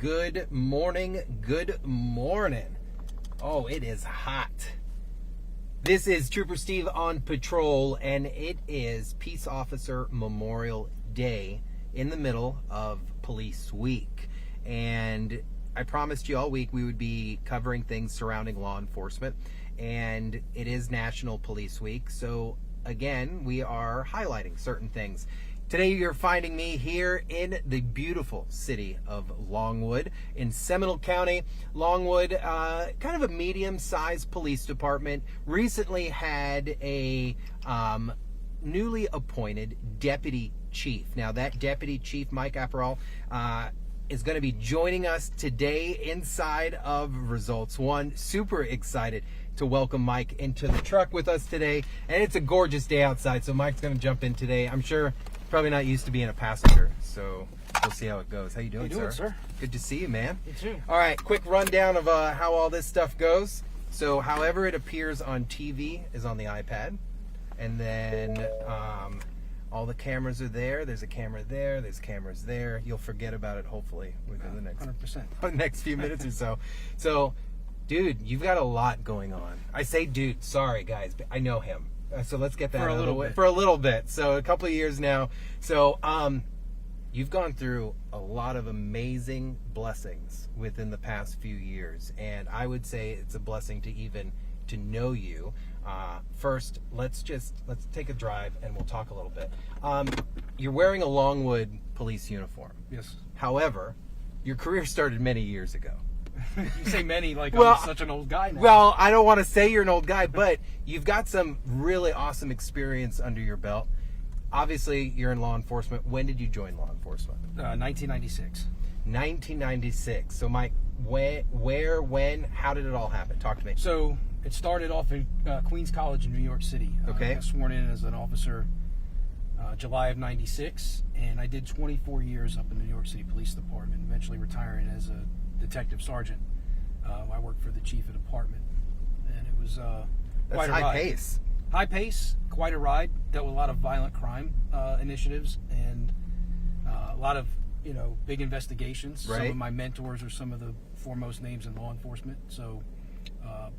Good morning. Good morning. Oh, it is hot. This is Trooper Steve on patrol, and it is Peace Officer Memorial Day in the middle of Police Week. And I promised you all week we would be covering things surrounding law enforcement, and it is National Police Week. So again, we are highlighting certain things. Today you're finding me here in the beautiful city of Longwood in Seminole County. Longwood, kind of a medium-sized police department, recently had a newly appointed deputy chief. Now that deputy chief, Chief Aprile, is going to be joining us today inside of Results One. Super excited to welcome Mike into the truck with us today, and it's a gorgeous day outside, so Mike's going to jump in today. I'm sure probably not used to being a passenger, so we'll see how it goes. How you doing, sir? Good to see you, man. You too. All right, quick rundown of how all this stuff goes. So however it appears on TV is on the iPad, and then all the cameras are there. There's a camera there. There's cameras there. You'll forget about it, hopefully, within the next 100%. Next few minutes or so. So, dude, you've got a lot going on. I say dude, sorry, guys. I know him. So let's get that For a out little of the way. bit. For a little bit. So a couple of years now. So you've gone through a lot of amazing blessings within the past few years. And I would say it's a blessing to even to know you. First, let's take a drive and we'll talk a little bit. You're wearing a Longwood police uniform. Yes. However, your career started many years ago. You say many like Well, I'm such an old guy now. Well, I don't want to say you're an old guy, but you've got some really awesome experience under your belt. Obviously, you're in law enforcement. When did you join law enforcement? 1996. 1996. So, Mike, where, when, how did it all happen? Talk to me. So it started off in Queens College in New York City. Okay. I got sworn in as an officer July of 96, and I did 24 years up in the New York City Police Department, eventually retiring as a detective sergeant. I worked for the chief of department, and it was quite a ride. High pace. High pace, quite a ride. Dealt with a lot of violent crime initiatives and a lot of big investigations. Right. Some of my mentors are some of the foremost names in law enforcement. So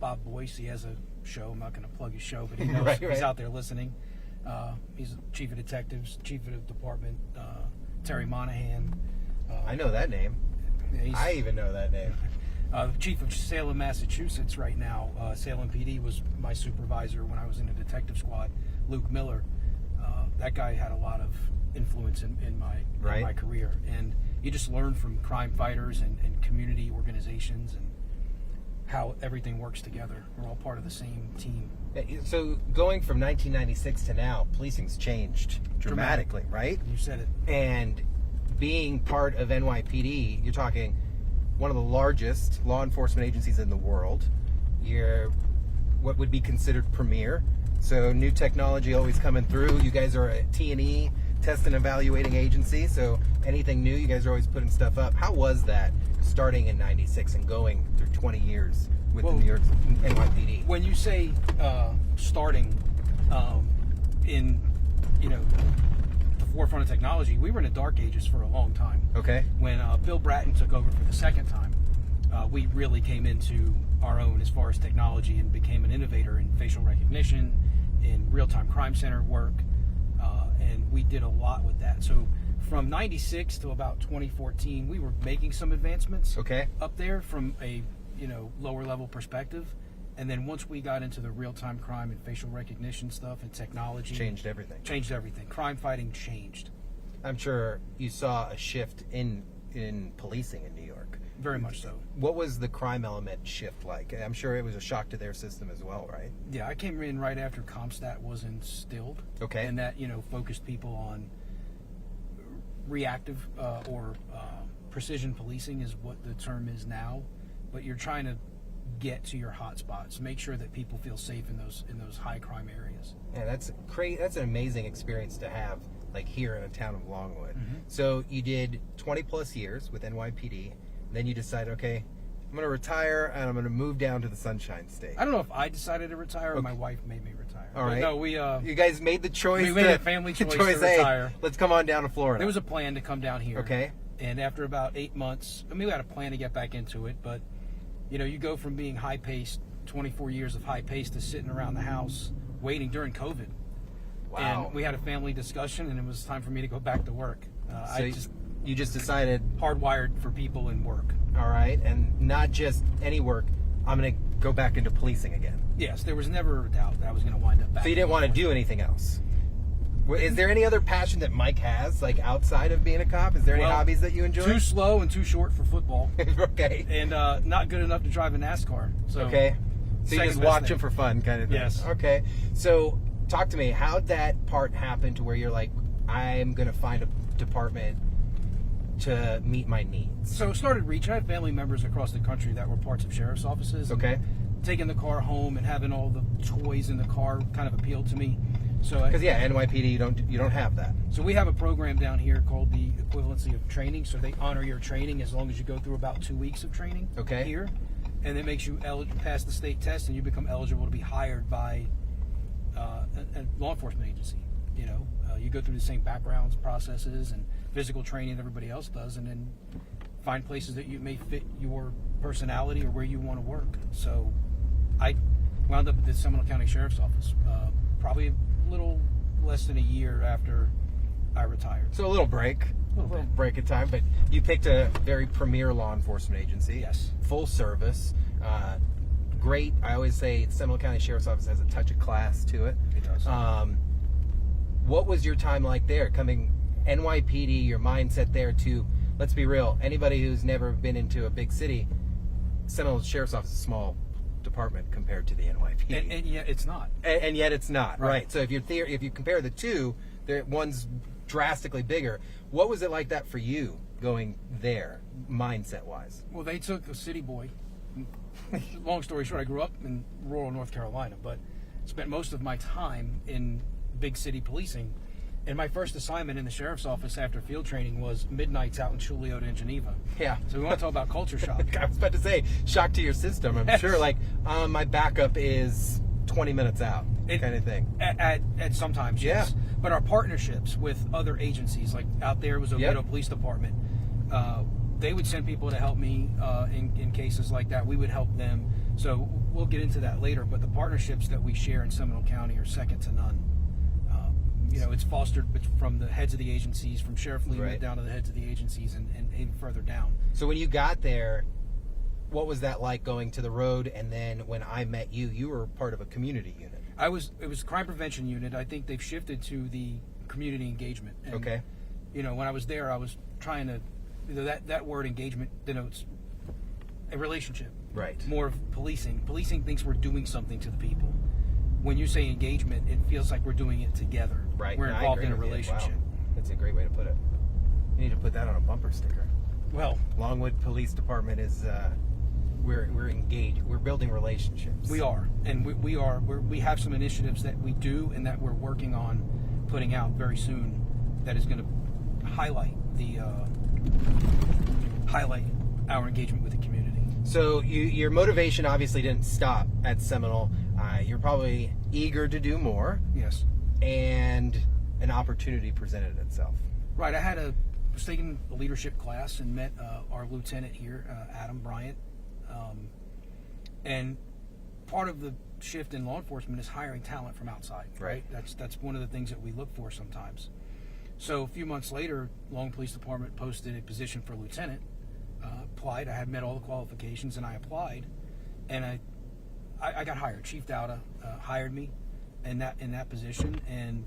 Bob Boyce, he has a show. I'm not going to plug his show, but he knows Right. he's out there listening. He's chief of detectives, chief of the department. Terry Monahan. I know that name. Yeah, I even know that name. The chief of Salem, Massachusetts right now. Salem PD was my supervisor when I was in the detective squad, Luke Miller. That guy had a lot of influence in my career. And you just learn from crime fighters and community organizations and how everything works together. We're all part of the same team. So going from 1996 to now, policing's changed dramatically, right? You said it. And being part of NYPD, you're talking one of the largest law enforcement agencies in the world. You're what would be considered premier. So new technology always coming through. You guys are a T&E, test and evaluating agency. So anything new, you guys are always putting stuff up. How was that starting in 96 and going through 20 years with the New York NYPD? When you say starting in, the forefront of technology, we were in the dark ages for a long time. Okay. When Bill Bratton took over for the second time, we really came into our own as far as technology and became an innovator in facial recognition, in real-time crime center work, and we did a lot with that. So from 96 to about 2014, we were making some advancements up there from a lower level perspective. And then once we got into the real-time crime and facial recognition stuff and technology, Changed everything. Crime fighting changed. I'm sure you saw a shift in policing in New York. Very much so. What was the crime element shift like? I'm sure it was a shock to their system as well, right? Yeah, I came in right after CompStat was instilled. Okay. And that, focused people on reactive or precision policing is what the term is now. But you're trying to get to your hot spots, make sure that people feel safe in those high crime areas. Yeah, that's great. That's an amazing experience to have, like here in a town of Longwood. Mm-hmm. So you did 20 plus years with NYPD. Then you decided, okay, I'm going to retire and I'm going to move down to the Sunshine State. I don't know if I decided to retire or my wife made me retire. All right. No, we you guys made the choice. we made a family choice to retire. Hey, let's come on down to Florida. There was a plan to come down here. Okay. And after about 8 months, I mean, we had a plan to get back into it, but you go from being high paced, 24 years of high pace, to sitting around the house waiting during COVID. Wow. And we had a family discussion, and it was time for me to go back to work. You just decided, hardwired for people and work. all right, and not just any work, I'm going to go back into policing again. Yes, there was never a doubt that I was going to wind up back. So you didn't want to do anything else? Is there any other passion that Mike has, like outside of being a cop? Is there any hobbies that you enjoy? Too slow and too short for football. Okay. And not good enough to drive a NASCAR. So okay. So you just watch them for fun kind of thing? Yes. Okay. So talk to me. How'd that part happen to where you're like, I'm going to find a department to meet my needs? So started reaching. I had family members across the country that were parts of sheriff's offices. Okay. Taking the car home and having all the toys in the car kind of appealed to me. So because NYPD, you don't have that. So we have a program down here called the equivalency of training. So they honor your training as long as you go through about 2 weeks of training. Okay. Here, and it makes you pass the state test, and you become eligible to be hired by a law enforcement agency. You go through the same backgrounds, processes, and physical training that everybody else does, and then find places that you may fit your personality or where you want to work. So I wound up at the Seminole County Sheriff's Office, probably a little less than a year after I retired. So a little break. A little break in time, but you picked a very premier law enforcement agency. Yes. Full service. Great. I always say Seminole County Sheriff's Office has a touch of class to it. It does. What was your time like there? Coming NYPD, your mindset there to, let's be real, anybody who's never been into a big city, Seminole Sheriff's Office is a small department compared to the NYPD. And yet it's not. And yet it's not, right? So if you compare the two, one's drastically bigger. What was it like that for you going there, mindset-wise? Well, they took a city boy. Long story short, I grew up in rural North Carolina, but spent most of my time in big city policing. And my first assignment in the sheriff's office after field training was midnights out in Chuliote and Geneva. Yeah. So we want to talk about culture shock. I was about to say, shock to your system. I'm sure, like, my backup is 20 minutes out, kind of thing. At sometimes, yes. But our partnerships with other agencies, like out there was Longwood Police Department, they would send people to help me in cases like that. We would help them. So we'll get into that later. But the partnerships that we share in Seminole County are second to none. It's fostered from the heads of the agencies, from Sheriff Lehman down to the heads of the agencies, and even further down. So when you got there, what was that like going to the road? And then when I met you, you were part of a community unit. It was a crime prevention unit. I think they've shifted to the community engagement. And, okay. When I was there, I was trying to, that word engagement denotes a relationship. Right. More of policing. Policing thinks we're doing something to the people. When you say engagement, it feels like we're doing it together. Right. We're involved in a relationship. Wow. That's a great way to put it. You need to put that on a bumper sticker. Well, Longwood Police Department is we're engaged. We're building relationships. We are, and we have some initiatives that we do and that we're working on putting out very soon. That is going to highlight our engagement with the community. So your motivation obviously didn't stop at Seminole. You're probably eager to do more. Yes. And an opportunity presented itself. Right. I was taking a leadership class and met our lieutenant here, Adam Bryant. And part of the shift in law enforcement is hiring talent from outside. Right. That's one of the things that we look for sometimes. So a few months later, Longwood Police Department posted a position for lieutenant. Applied. I had met all the qualifications, and I applied, and I got hired. Chief Aprile hired me in that position, and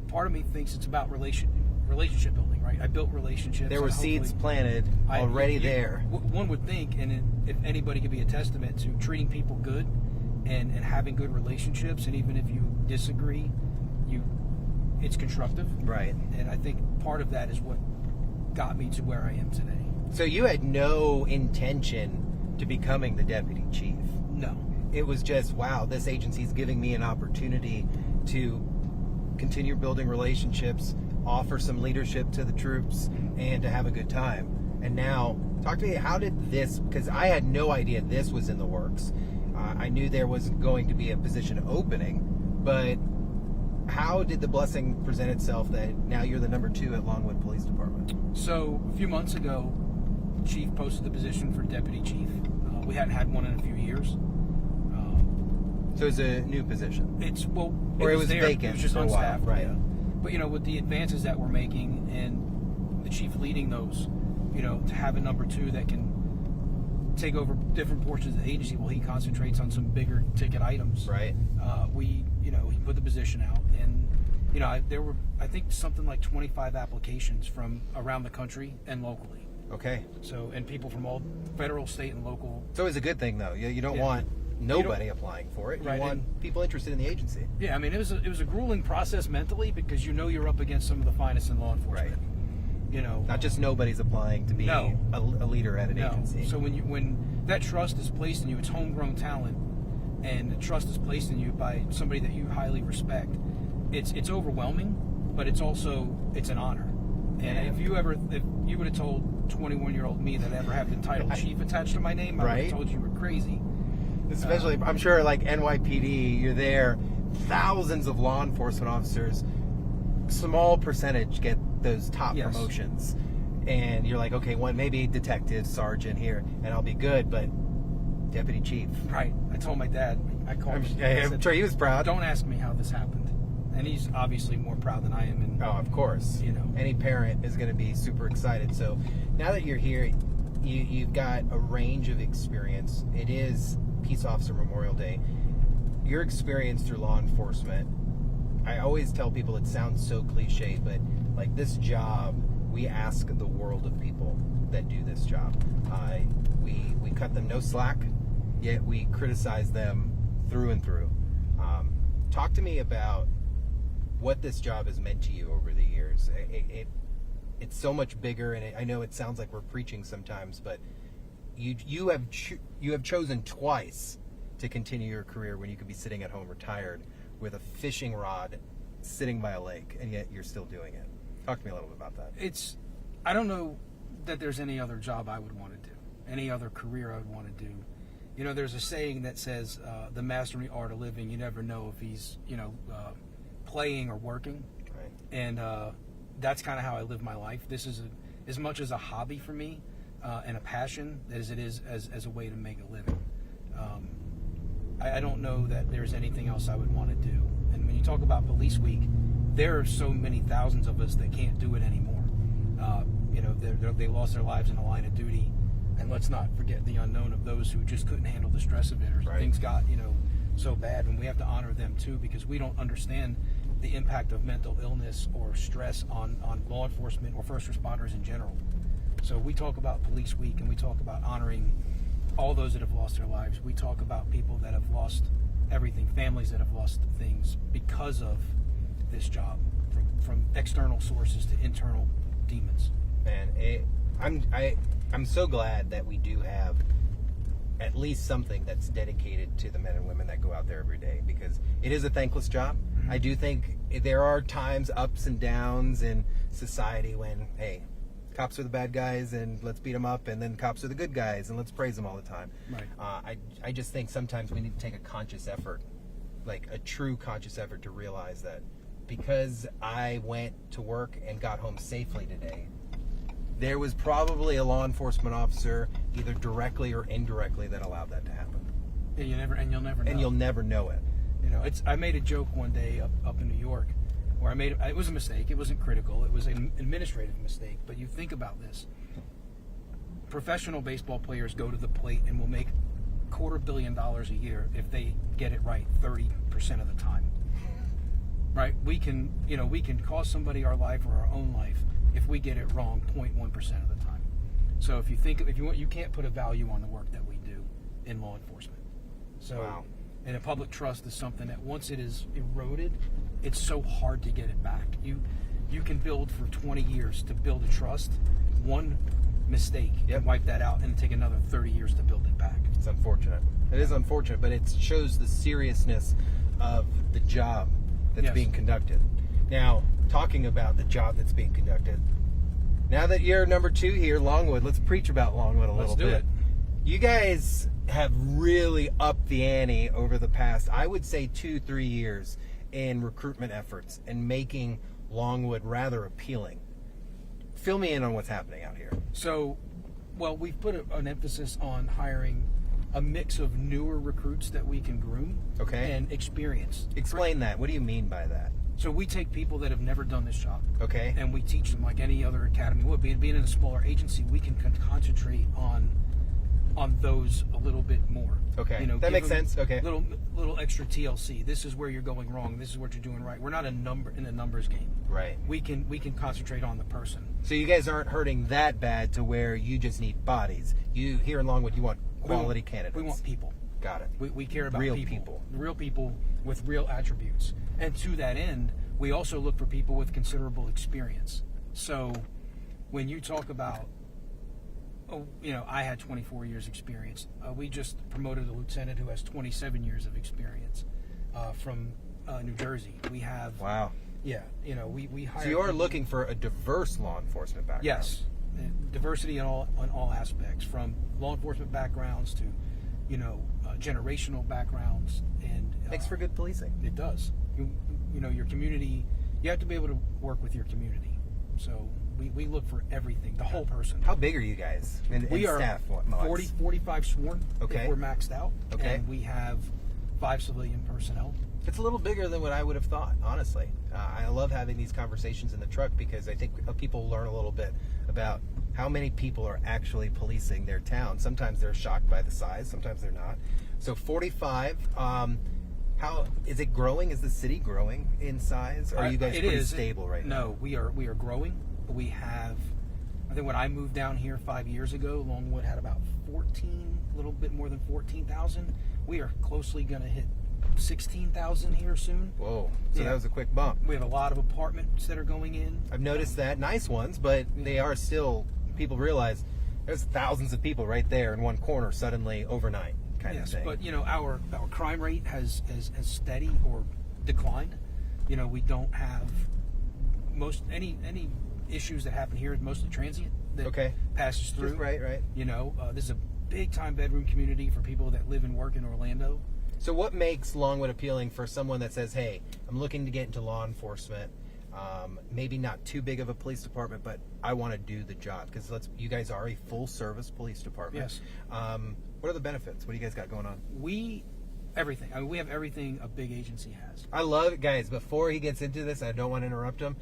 part of me thinks it's about relationship building, right? I built relationships. There were seeds planted already there. One would think, and if anybody could be a testament to treating people good and having good relationships, and even if you disagree, it's constructive. Right. And I think part of that is what got me to where I am today. So you had no intention to becoming the deputy chief? No. It was just, wow, this agency's giving me an opportunity to continue building relationships, offer some leadership to the troops, and to have a good time. And now, talk to me, how did this, because I had no idea this was in the works. I knew there was going to be a position opening, but how did the blessing present itself that now you're the number 2 at Longwood Police Department? So a few months ago, Chief posted the position for Deputy Chief. We hadn't had one in a few years. So it's a new position. It was there. vacant It was just for a while, unstaffed, right? yeah. But with the advances that we're making and the chief leading those, to have a number 2 that can take over different portions of the agency while he concentrates on some bigger ticket items. Right. He put the position out, and there were, I think, something like 25 applications from around the country and locally. Okay. So, and people from all federal, state, and local. It's always a good thing, though. You don't want nobody applying for it. You Right, want people interested in the agency. Yeah, I mean, it was a grueling process mentally because you're up against some of the finest in law enforcement. Right. Not just nobody's applying to be a leader at an agency. So when that trust is placed in you, it's homegrown talent, and the trust is placed in you by somebody that you highly respect. It's overwhelming, but it's an honor. And if you would have told 21-year-old me that I ever have the title chief attached to my name, I would have told you were crazy. Especially, I'm sure, like NYPD, you're there, thousands of law enforcement officers, small percentage get those top promotions. And you're like, okay, maybe detective, sergeant here, and I'll be good, but deputy chief. Right. I told my dad, I called him. I'm sure he was proud. Don't ask me how this happened. And he's obviously more proud than I am. And, of course. Any parent is going to be super excited. So now that you're here, you've got a range of experience. It is Peace Officer Memorial Day. Your experience through law enforcement, I always tell people it sounds so cliche, but like this job, we ask the world of people that do this job. We cut them no slack, yet we criticize them through and through. Talk to me about what this job has meant to you over the years. It's so much bigger, and I know it sounds like we're preaching sometimes, but you have chosen twice to continue your career when you could be sitting at home retired with a fishing rod sitting by a lake, and yet you're still doing it. Talk to me a little bit about that. I don't know that there's any other job I would want to do, any other career I would want to do. There's a saying that says, the master in the art of living, you never know if he's, playing or working. Right. And that's kind of how I live my life. This is as much as a hobby for me and a passion as it is as a way to make a living. I don't know that there's anything else I would want to do. And when you talk about Police Week, there are so many thousands of us that can't do it anymore. They lost their lives in the line of duty. And let's not forget the unknown of those who just couldn't handle the stress of it, or things got, so bad. And we have to honor them too, because we don't understand the impact of mental illness or stress on law enforcement or first responders in general. So we talk about Police Week, and we talk about honoring all those that have lost their lives. We talk about people that have lost everything, families that have lost things because of this job, from external sources to internal demons. Man, I'm so glad that we do have at least something that's dedicated to the men and women that go out there every day, because it is a thankless job. Mm-hmm. I do think there are times, ups and downs in society when, hey, cops are the bad guys and let's beat them up, and then cops are the good guys and let's praise them all the time. Right. I just think sometimes we need to take a conscious effort, like a true conscious effort, to realize that because I went to work and got home safely today, there was probably a law enforcement officer, either directly or indirectly, that allowed that to happen. And you'll never know. And you'll never know it. I made a joke one day up in New York, where it was a mistake. It wasn't critical. It was an administrative mistake. But you think about this: professional baseball players go to the plate and will make $250 million a year if they get it right 30% of the time. Right? We can cost somebody our life or our own life if we get it wrong 0.1% of the time. So if you can't put a value on the work that we do in law enforcement. So, wow. And a public trust is something that once it is eroded, it's so hard to get it back. You can build for 20 years to build a trust. One mistake can wipe that out, and take another 30 years to build it back. It's unfortunate. It is unfortunate, but it shows the seriousness of the job that's being conducted. Now, talking about the job that's being conducted, now that you're number 2 here, Longwood, let's preach about Longwood a little bit. Let's do it. You guys have really upped the ante over the past, I would say, 2-3 years in recruitment efforts and making Longwood rather appealing. Fill me in on what's happening out here. So, well, we've put an emphasis on hiring a mix of newer recruits that we can groom, Okay. and experience. Explain that. What do you mean by that? So we take people that have never done this job, Okay. and we teach them like any other academy would. Being in a smaller agency, we can concentrate on those a little bit more. Okay. You know, That give makes them sense. Okay. Little extra TLC. This is where you're going wrong. This is what you're doing right. We're not in a numbers game. Right. We can concentrate on the person. So you guys aren't hurting that bad to where you just need bodies. You here in Longwood, you want quality candidates. We want people. Got it. We care about Real people. Real people with real attributes. And to that end, we also look for people with considerable experience. So when you talk about, I had 24 years experience. We just promoted a lieutenant who has 27 years of experience from New Jersey. We have... Wow. Yeah, we hire... So you are looking for a diverse law enforcement background. Yes. Diversity in all aspects, from law enforcement backgrounds to, generational backgrounds, and Makes for good policing. it does. Your community. You have to be able to work with your community. So we look for everything, the whole person. How big are you guys? And We are staff? 45 sworn. Okay. If we're maxed out. Okay. And we have 5 civilian personnel. It's a little bigger than what I would have thought, honestly. I love having these conversations in the truck because I think people learn a little bit about how many people are actually policing their town. Sometimes they're shocked by the size, sometimes they're not. So 45, how is it growing? Is the city growing in size? Or are you guys pretty stable right now? No, we are growing. We have, I think when I moved down here 5 years ago, Longwood had about 14, a little bit more than 14,000. We are closely going to hit 16,000 here soon. Whoa, so Yeah. that was a quick bump. We have a lot of apartments that are going in. I've noticed that. Nice ones, but they are still, people realize there's thousands of people right there in one corner suddenly overnight kind of Yes, thing. but our crime rate has steady or declined. We don't have any issues that happen here is mostly transient that Okay. passes through. Just right. This is a big time bedroom community for people that live and work in Orlando. So what makes Longwood appealing for someone that says, hey, I'm looking to get into law enforcement, maybe not too big of a police department, but I want to do the job? Because you guys are a full service police department. Yes. What are the benefits? What do you guys got going on? Everything. I mean, we have everything a big agency has. I love it, guys. Before he gets into this, I don't want to interrupt him.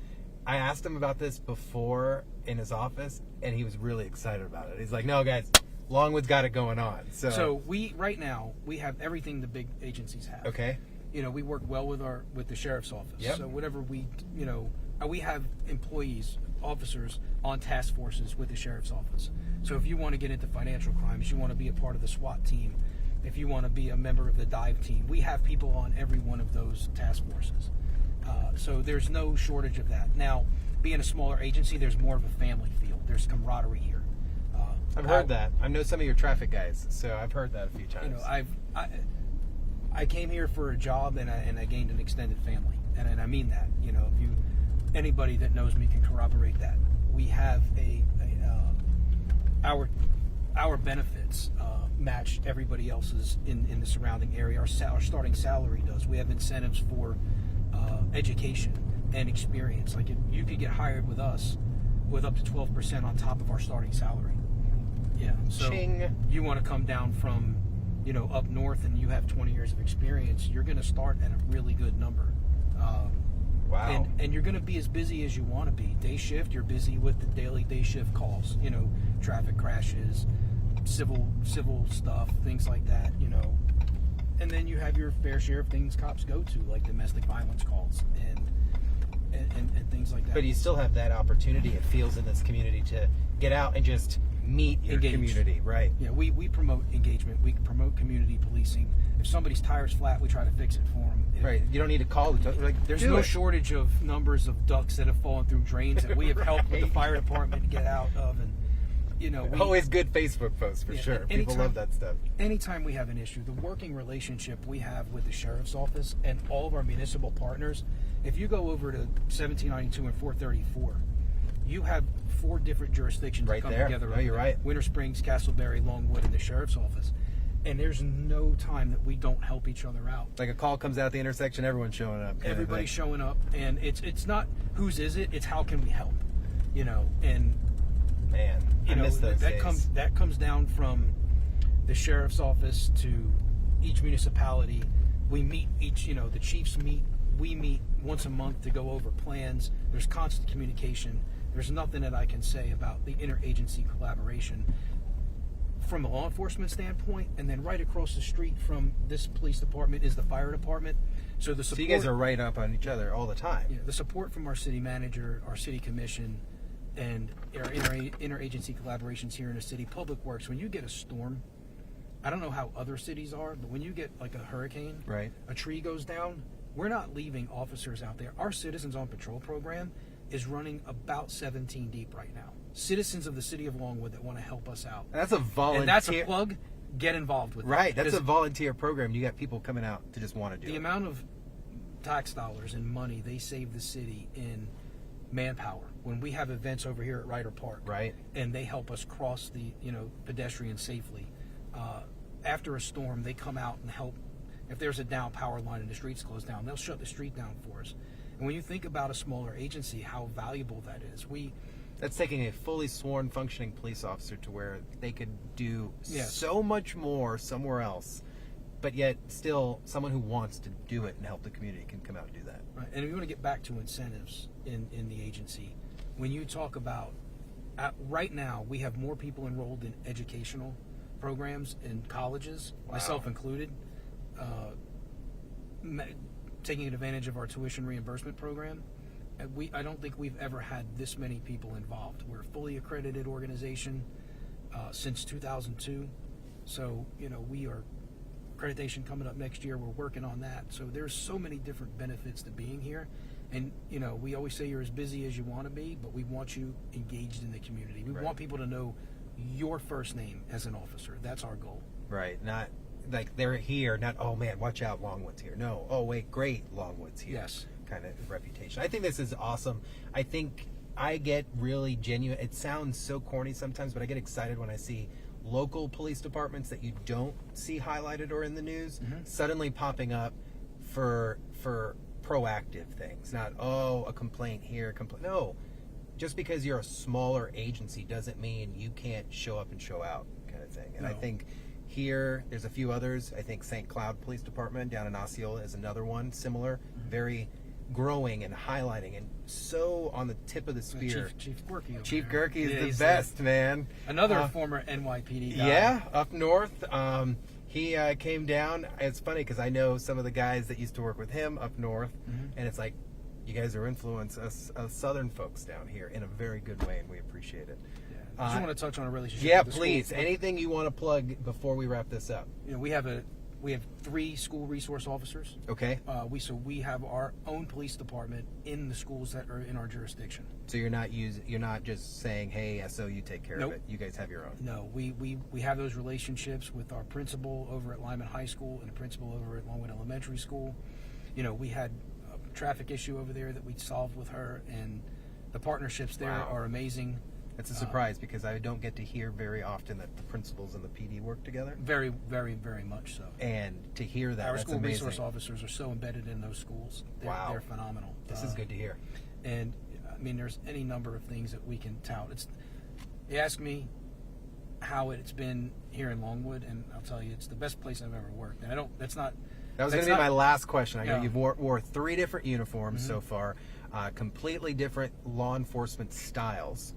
I asked him about this before in his office, and he was really excited about it. He's like, no, guys, Longwood's got it going on. So right now we have everything the big agencies have. Okay. We work well with the sheriff's office. Yep. So whatever we have employees, officers on task forces with the sheriff's office. So if you want to get into financial crimes, you want to be a part of the SWAT team, if you want to be a member of the dive team, we have people on every one of those task forces. So there's no shortage of that. Now, being a smaller agency, there's more of a family feel. There's camaraderie here. I've heard that. I know some of your traffic guys, so I've heard that a few times. I came here for a job, and I gained an extended family, and I mean that. If anybody that knows me can corroborate that. We have our benefits match everybody else's in the surrounding area. Our starting salary does. We have incentives for education and experience. Like you could get hired with us with up to 12% on top of our starting salary. Yeah. So Ching. You want to come down from up north and you have 20 years of experience, you're going to start at a really good number. Wow. And you're going to be as busy as you want to be. Day shift, you're busy with the daily day shift calls. Traffic crashes, civil stuff, things like that. And then you have your fair share of things cops go to, like domestic violence calls and things like that. But you still have that opportunity, it feels, in this community to get out and just meet your community, right? Yeah, we promote engagement. We promote community policing. If somebody's tire's flat, we try to fix it for them. Right. You don't need to call There's no shortage of numbers of ducks that have fallen through drains that we have helped with the fire department get out of, and always good Facebook posts for sure. People love that stuff. Anytime we have an issue, the working relationship we have with the sheriff's office and all of our municipal partners, if you go over to 1792 and 434, you have 4 different jurisdictions right that come there. together. No, you're right. Winter Springs, Castleberry, Longwood, and the sheriff's office. And there's no time that we don't help each other out. Like a call comes out at the intersection, everyone's showing up. Everybody's showing up, and it's not whose is it, it's how can we help, you know. And man, you know, miss those days. that comes down from the sheriff's office to each municipality. We meet the chiefs meet, we meet once a month to go over plans. There's constant communication. There's nothing that I can say about the interagency collaboration from a law enforcement standpoint. And then right across the street from this police department is the fire department. So the support, so you guys are right up on each other all the time. Yeah, the support from our city manager, our city commission, and our interagency collaborations here in the city. Public Works, when you get a storm, I don't know how other cities are, but when you get like a hurricane, right, a tree goes down, we're not leaving officers out there. Our Citizens on Patrol program is running about 17 deep right now. Citizens of the City of Longwood that want to help us out. That's a volunteer. And that's a plug. Get involved with right. that. That's a volunteer program. You got people coming out to just want to do the it. amount of tax dollars and money they save the city in manpower when we have events over here at Ryder Park, right, and they help us cross the pedestrians safely. After a storm, they come out and help. If there's a down power line and the street's closed down, they'll shut the street down for us. And when you think about a smaller agency, how valuable that is, that's taking a fully sworn functioning police officer to where they could do yes. so much more somewhere else, but yet still someone who wants to do it and help the community can come out and do that. Right. And we want to get back to incentives in the agency. When you talk about, right now, we have more people enrolled in educational programs in colleges, wow, myself included, taking advantage of our tuition reimbursement program. I don't think we've ever had this many people involved. We're a fully accredited organization since 2002. So, we are accreditation coming up next year. We're working on that. So there's so many different benefits to being here. And, we always say you're as busy as you want to be, but we want you engaged in the community. We right. want people to know your first name as an officer. That's our goal. Right. Not like they're here, not, oh man, watch out, Longwood's here. No, oh wait, great, Longwood's here. Yes. Kind of reputation. I think this is awesome. I think I get really genuine. It sounds so corny sometimes, but I get excited when I see local police departments that you don't see highlighted or in the news mm-hmm. suddenly popping up for proactive things. Not, oh, a complaint here, no. Just because you're a smaller agency doesn't mean you can't show up and show out, kind of thing. And no. I think here, there's a few others. I think St. Cloud Police Department down in Osceola is another one, similar, mm-hmm. very growing and highlighting and so on the tip of the spear. Chief Gerke. Chief Gerke is the best, man. Another former NYPD guy. Yeah, up north. He came down. It's funny because I know some of the guys that used to work with him up north, mm-hmm. and it's like, you guys are influencing us southern folks down here in a very good way, and we appreciate it. Yeah. I just want to touch on a relationship. Yeah, with the please. school. Anything you want to plug before we wrap this up? We have 3 school resource officers. Okay. We have our own police department in the schools that are in our jurisdiction. So you're not just saying, hey, SO, you take care nope. of it. You guys have your own. No, we have those relationships with our principal over at Lyman High School and the principal over at Longwood Elementary School. We had a traffic issue over there that we solved with her, and the partnerships there wow. are amazing. It's a surprise because I don't get to hear very often that the principals and the PD work together. Very, very, very much so. And to hear that, our that's school amazing. resource officers are so embedded in those schools. They're phenomenal. This is good to hear. And there's any number of things that we can tout. You ask me how it's been here in Longwood, and I'll tell you, it's the best place I've ever worked. And that was going to be my last question. I know you've wore 3 different uniforms mm-hmm. so far, completely different law enforcement styles.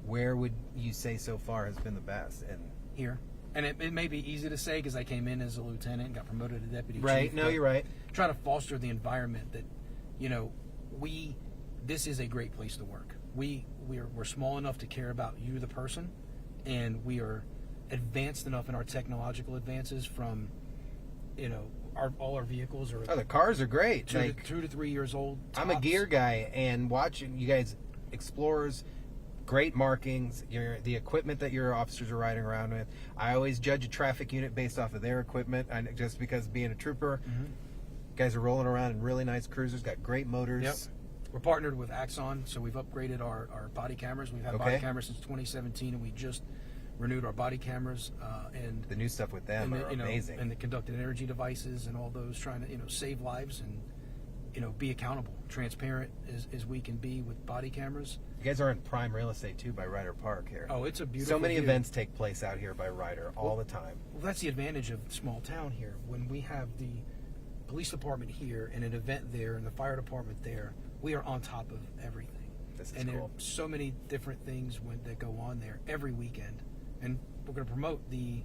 Where would you say so far has been the best? And here. And it may be easy to say because I came in as a lieutenant and got promoted to deputy chief. Right, no, you're right. Try to foster the environment that, this is a great place to work. We're small enough to care about you, the person, and we are advanced enough in our technological advances from, all our vehicles are... Oh, the cars are great. 2 to 3 years old. Tops. I'm a gear guy, and watching you guys, Explorers, great markings, the equipment that your officers are riding around with. I always judge a traffic unit based off of their equipment, and just because being a trooper, mm-hmm. guys are rolling around in really nice cruisers, got great motors. Yep. We're partnered with Axon, so we've upgraded our body cameras. We've had body cameras since 2017, and we just renewed our body cameras, and The new stuff with them are amazing. and the conducted energy devices and all those, trying to save lives and be accountable, transparent as we can be with body cameras. You guys are in prime real estate too by Ryder Park here. Oh, it's a beautiful. So many view. events take place out here by Ryder all the time. Well, that's the advantage of small town here. When we have the police department here and an event there and the fire department there, we are on top of everything. This is and there cool. are so many different things that go on there every weekend. And we're going to promote the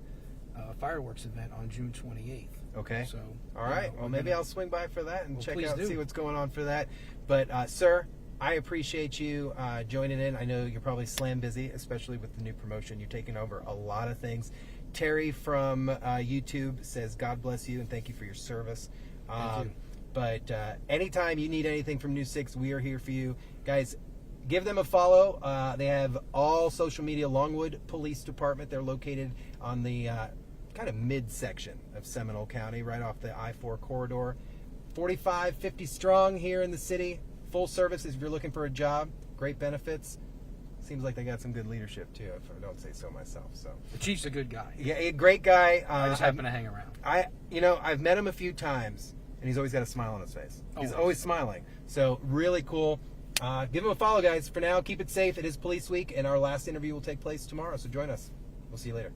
fireworks event on June 28th. Okay. So, all right. Well, maybe I'll swing by for that and check please out, do. see what's going on for that. But, sir, I appreciate you joining in. I know you're probably slam busy, especially with the new promotion. You're taking over a lot of things. Terry from YouTube says, God bless you and thank you for your service. Thank you. But anytime you need anything from New 6, we are here for you. Guys, give them a follow. They have all social media, Longwood Police Department. They're located on the kind of midsection of Seminole County, right off the I-4 corridor. 45, 50 strong here in the city. Full service if you're looking for a job. Great benefits. Seems like they got some good leadership too, if I don't say so myself. So The chief's a good guy. yeah, a great guy. I just happen to hang around. I've met him a few times, and he's always got a smile on his face. He's always smiling. So really cool. Give him a follow, guys. For now, keep it safe. It is Police Week, and our last interview will take place tomorrow. So join us. We'll see you later.